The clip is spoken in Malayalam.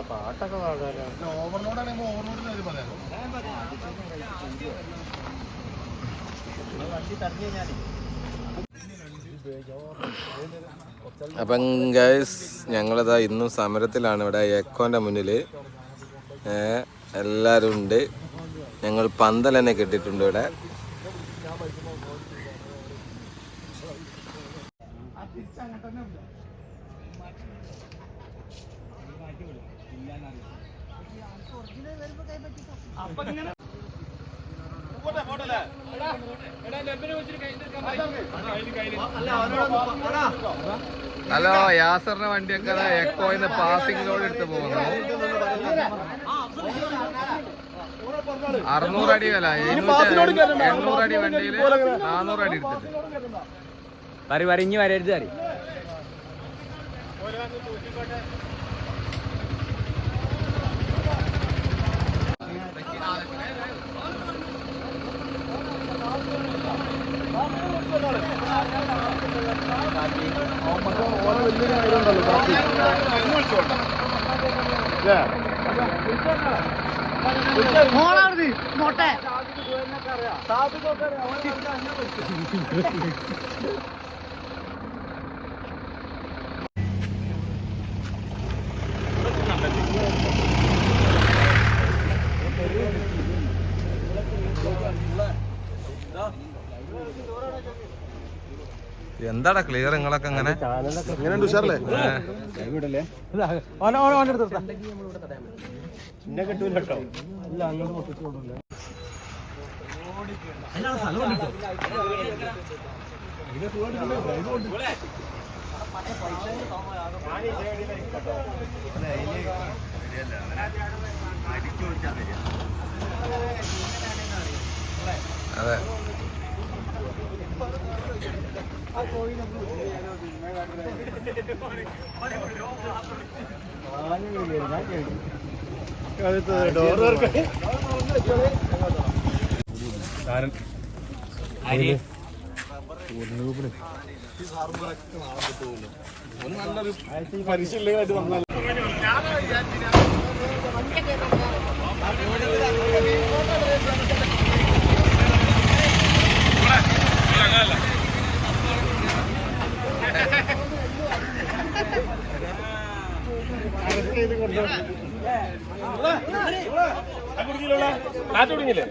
പാട്ടൊക്കെ ഓവർലോഡാണെങ്കിൽ ഓവർലോഡിന് പറയാം. അപ്പം ഗൈസ് ഞങ്ങളിതാ ഇന്നും സമരത്തിലാണ് ഇവിടെ എക്കോൻ്റെ മുന്നിൽ. എല്ലാവരും ഉണ്ട്. ഞങ്ങൾ പന്തൽ തന്നെ കെട്ടിയിട്ടുണ്ട് ഇവിടെ. ഹലോ, യാസറിന്റെ വണ്ടിയൊക്കെ എക്കോയിന്ന് പാസിംഗ് ലോഡ് എടുത്ത് പോകുന്നു. 600 അടി വില, 800 അടി വണ്ടിയിൽ 400 അടി എടുത്തിട്ട് വരഞ്ഞ് വരരുത് അറി. എന്താടാ ക്ലിയർ നിങ്ങളൊക്കെ അങ്ങനെ ഉഷാറല്ലേ? അതെ, പരിശീലനമായിട്ട് വന്നാൽ കാറ്റ് തുടങ്ങിയില്ലേ?